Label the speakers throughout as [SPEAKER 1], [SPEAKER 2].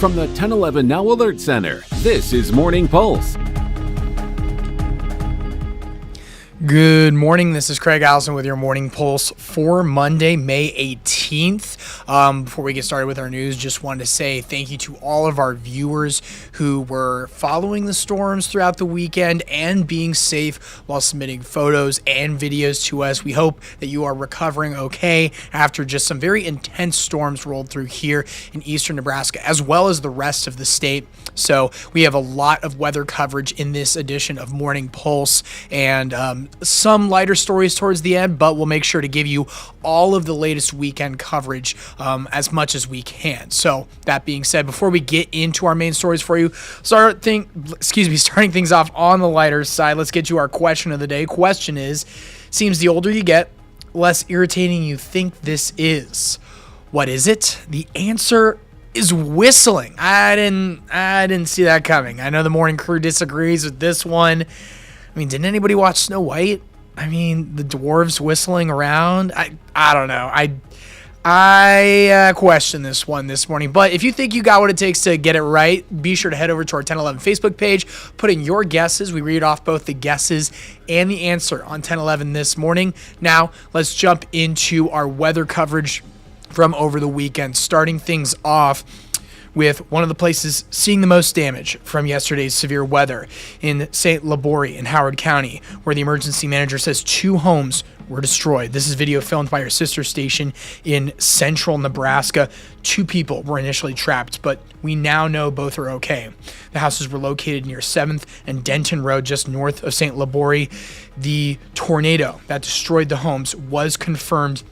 [SPEAKER 1] From the 1011 Now Alert Center, this is Morning Pulse.
[SPEAKER 2] Good morning. This is Craig Allison with your Morning Pulse for Monday, May 18th. Before we get started with our news, just wanted to say thank you to all of our viewers who were following the storms throughout the weekend and being safe while submitting photos and videos to us. We hope that you are recovering okay after just some very intense storms rolled through here in eastern Nebraska, as well as the rest of the state. So we have a lot of weather coverage in this edition of Morning Pulse, and some lighter stories towards the end, but we'll make sure to give you all of the latest weekend coverage as much as we can. So that being said, before we get into our main stories for you, starting things off on the lighter side, let's get to our question of the day. Question is, seems the older you get, less irritating you think this is. What is it? The answer is whistling. I didn't see that coming. I know the morning crew disagrees with this one. I mean, didn't anybody watch Snow White? I mean, the dwarves whistling around. I don't know. I question this one this morning. But if you think you got what it takes to get it right, be sure to head over to our 1011 Facebook page, put in your guesses. We read off both the guesses and the answer on 1011 this morning. Now, let's jump into our weather coverage from over the weekend, starting things off with one of the places seeing the most damage from yesterday's severe weather in St. Laborie in Howard County, where the emergency manager says 2 homes were destroyed. This is video filmed by our sister station in central Nebraska. 2 people were initially trapped, but we now know both are okay. The houses were located near 7th and Denton Road, just north of St. Laborie. The tornado that destroyed the homes was confirmed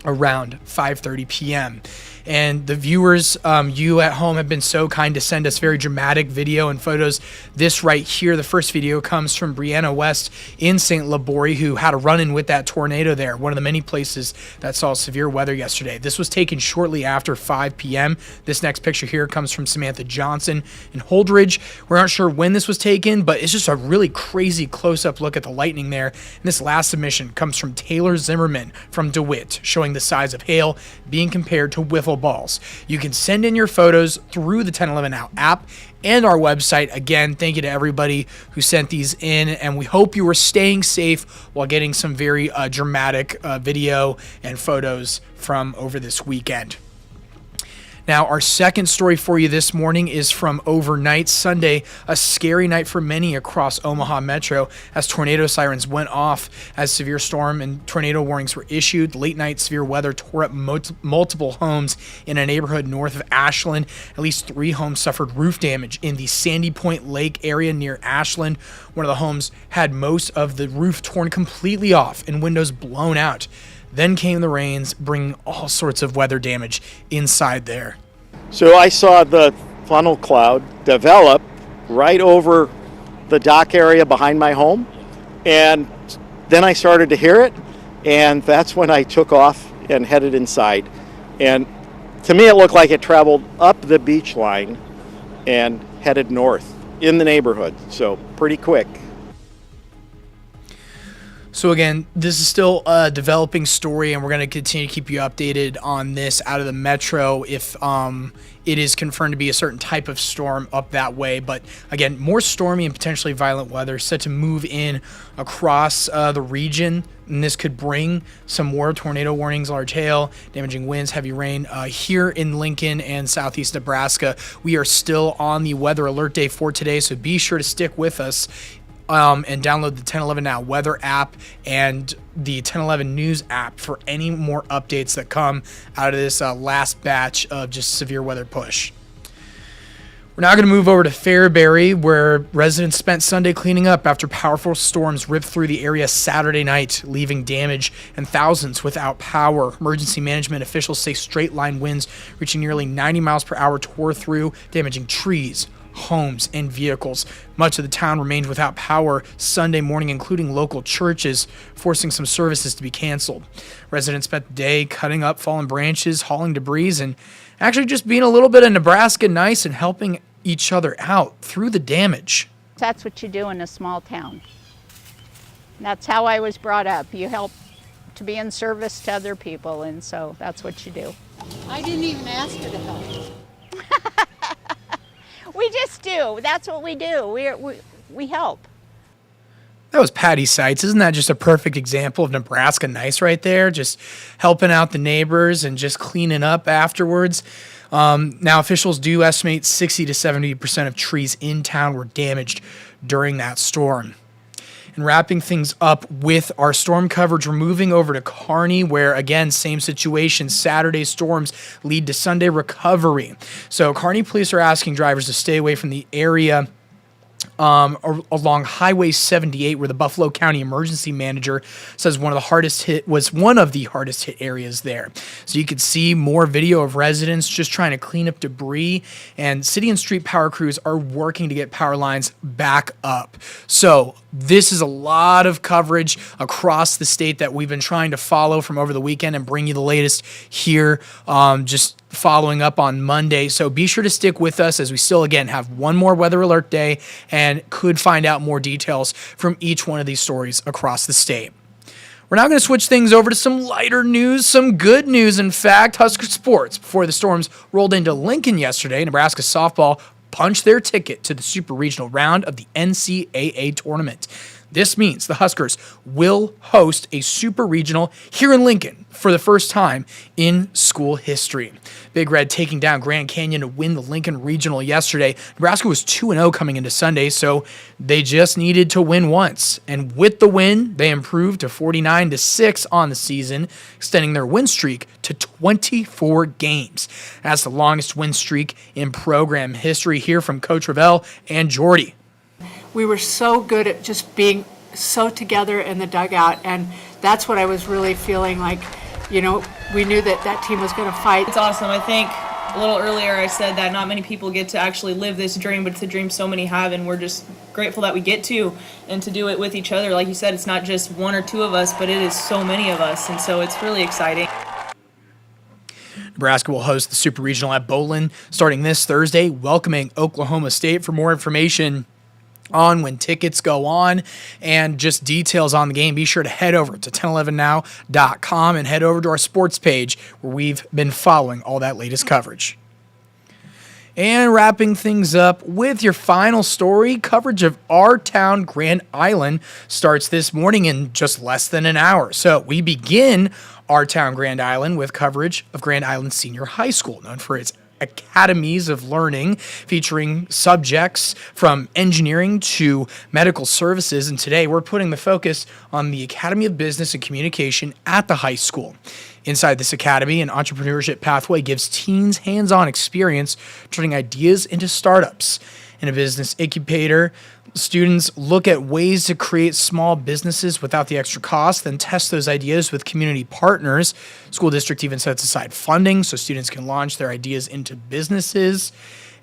[SPEAKER 2] around 5:30 p.m. And the viewers, you at home, have been so kind to send us very dramatic video and photos. This right here, the first video, comes from Brianna West in St. Laborie, who had a run-in with that tornado there, one of the many places that saw severe weather yesterday. This was taken shortly after 5 p.m. This next picture here comes from Samantha Johnson in Holdridge. We're not sure when this was taken, but it's just a really crazy close-up look at the lightning there. And this last submission comes from Taylor Zimmerman from DeWitt, showing the size of hail being compared to wiffle balls. You can send in your photos through the 1011 Now app and our website. Again, thank you to everybody who sent these in, and we hope you are staying safe while getting some very dramatic video and photos from over this weekend. Now, our second story for you this morning is from overnight Sunday, a scary night for many across Omaha Metro as tornado sirens went off as severe storm and tornado warnings were issued. Late night severe weather tore up multiple homes in a neighborhood north of Ashland. At least 3 homes suffered roof damage in the Sandy Point Lake area near Ashland. One of the homes had most of the roof torn completely off and windows blown out. Then came the rains, bringing all sorts of weather damage inside there.
[SPEAKER 3] So I saw the funnel cloud develop right over the dock area behind my home, and then I started to hear it, and that's when I took off and headed inside. And to me, it looked like it traveled up the beach line and headed north in the neighborhood, so pretty quick.
[SPEAKER 2] So again, this is still a developing story, and we're going to continue to keep you updated on this out of the metro if it is confirmed to be a certain type of storm up that way. But again, more stormy and potentially violent weather set to move in across the region, and this could bring some more tornado warnings, large hail, damaging winds, heavy rain. Here in Lincoln and southeast Nebraska, we are still on the weather alert day for today, so be sure to stick with us. And download the 1011 Now weather app and the 1011 News app for any more updates that come out of this last batch of just severe weather push. We're now going to move over to Fairbury, where residents spent Sunday cleaning up after powerful storms ripped through the area Saturday night, leaving damage and thousands without power. Emergency management officials say straight-line winds reaching nearly 90 miles per hour tore through, damaging trees, homes, and vehicles. Much of the town remained without power Sunday morning, including local churches, forcing some services to be canceled. Residents spent the day cutting up fallen branches, hauling debris, and actually just being a little bit of Nebraska nice and helping each other out through the damage.
[SPEAKER 4] That's what you do in a small town. That's how I was brought up. You help to be in service to other people, and so that's what you do.
[SPEAKER 5] I didn't even ask her to help.
[SPEAKER 4] We just do. That's what we do. We help.
[SPEAKER 2] That was Patty Seitz. Isn't that just a perfect example of Nebraska nice right there? Just helping out the neighbors and just cleaning up afterwards. Now, officials do estimate 60 to 70% of trees in town were damaged during that storm. And wrapping things up with our storm coverage, we're moving over to Kearney, where, again, same situation. Saturday storms lead to Sunday recovery. So Kearney police are asking drivers to stay away from the area along Highway 78, where the Buffalo County Emergency Manager says one of the hardest hit areas there. So you could see more video of residents just trying to clean up debris, and city and street power crews are working to get power lines back up. So this is a lot of coverage across the state that we've been trying to follow from over the weekend and bring you the latest here, just following up on Monday. So be sure to stick with us as we still, again, have one more weather alert day and could find out more details from each one of these stories across the state. We're now going to switch things over to some lighter news, some good news, in fact. Husker sports. Before the storms rolled into Lincoln yesterday, Nebraska softball punched their ticket to the super regional round of the NCAA tournament. This means the Huskers will host a super regional here in Lincoln for the first time in school history. Big Red taking down Grand Canyon to win the Lincoln Regional yesterday. Nebraska was 2-0 coming into Sunday, so they just needed to win once. And with the win, they improved to 49-6 on the season, extending their win streak to 24 games. That's the longest win streak in program history. Here from Coach Ravel and Jordy.
[SPEAKER 5] We were so good at just being so together in the dugout, and that's what I was really feeling like. You know, we knew that that team was going to fight.
[SPEAKER 6] It's awesome. I think a little earlier I said that not many people get to actually live this dream, but it's a dream so many have, and we're just grateful that we get to, and to do it with each other. Like you said, it's not just one or two of us, but it is so many of us, and so it's really exciting.
[SPEAKER 2] Nebraska will host the Super Regional at Bowlin starting this Thursday, welcoming Oklahoma State. For more information on when tickets go on and just details on the game, be sure to head over to 1011now.com and head over to our sports page where we've been following all that latest coverage. And wrapping things up with your final story, coverage of our town, Grand Island, starts this morning in just less than an hour. So we begin our town, Grand Island, with coverage of Grand Island Senior High School, known for its academies of learning, featuring subjects from engineering to medical services. And today we're putting the focus on the Academy of Business and Communication at the high school. Inside this academy, an entrepreneurship pathway gives teens hands-on experience turning ideas into startups. In a business incubator, students look at ways to create small businesses without the extra cost, then test those ideas with community partners. School district even sets aside funding so students can launch their ideas into businesses.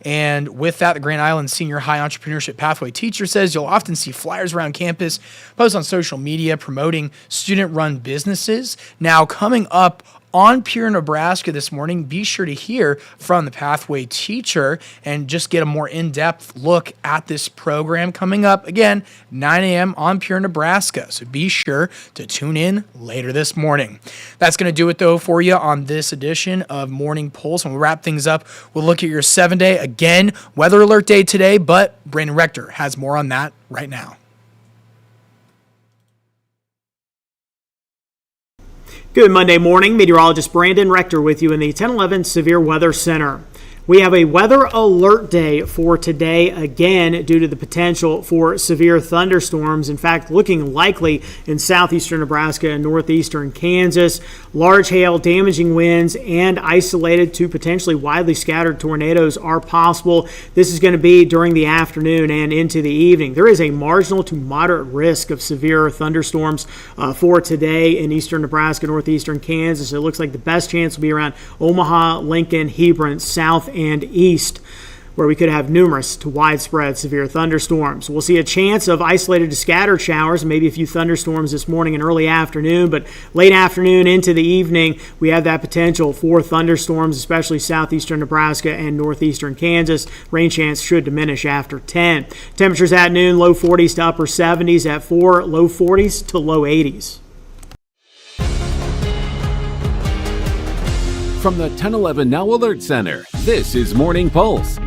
[SPEAKER 2] And with that, the Grand Island Senior High Entrepreneurship Pathway teacher says you'll often see flyers around campus, posts on social media promoting student-run businesses. Now, coming up on Pure Nebraska this morning, be sure to hear from the Pathway teacher and just get a more in-depth look at this program coming up, again, 9 a.m. on Pure Nebraska. So be sure to tune in later this morning. That's going to do it, though, for you on this edition of Morning Pulse. When we wrap things up, we'll look at your 7-day, again, weather alert day today, but Brandon Rector has more on that right now.
[SPEAKER 7] Good Monday morning. Meteorologist Brandon Rector with you in the 1011 Severe Weather Center. We have a weather alert day for today, again, due to the potential for severe thunderstorms. In fact, looking likely in southeastern Nebraska and northeastern Kansas. Large hail, damaging winds, and isolated to potentially widely scattered tornadoes are possible. This is going to be during the afternoon and into the evening. There is a marginal to moderate risk of severe thunderstorms for today in eastern Nebraska, northeastern Kansas. It looks like the best chance will be around Omaha, Lincoln, Hebron, south and east, where we could have numerous to widespread severe thunderstorms. We'll see a chance of isolated to scattered showers, maybe a few thunderstorms this morning and early afternoon, but late afternoon into the evening, we have that potential for thunderstorms, especially southeastern Nebraska and northeastern Kansas. Rain chance should diminish after 10. Temperatures at noon, low 40s to upper 70s, at 4, low 40s to low 80s.
[SPEAKER 1] From the 1011 Now Alert Center, this is Morning Pulse.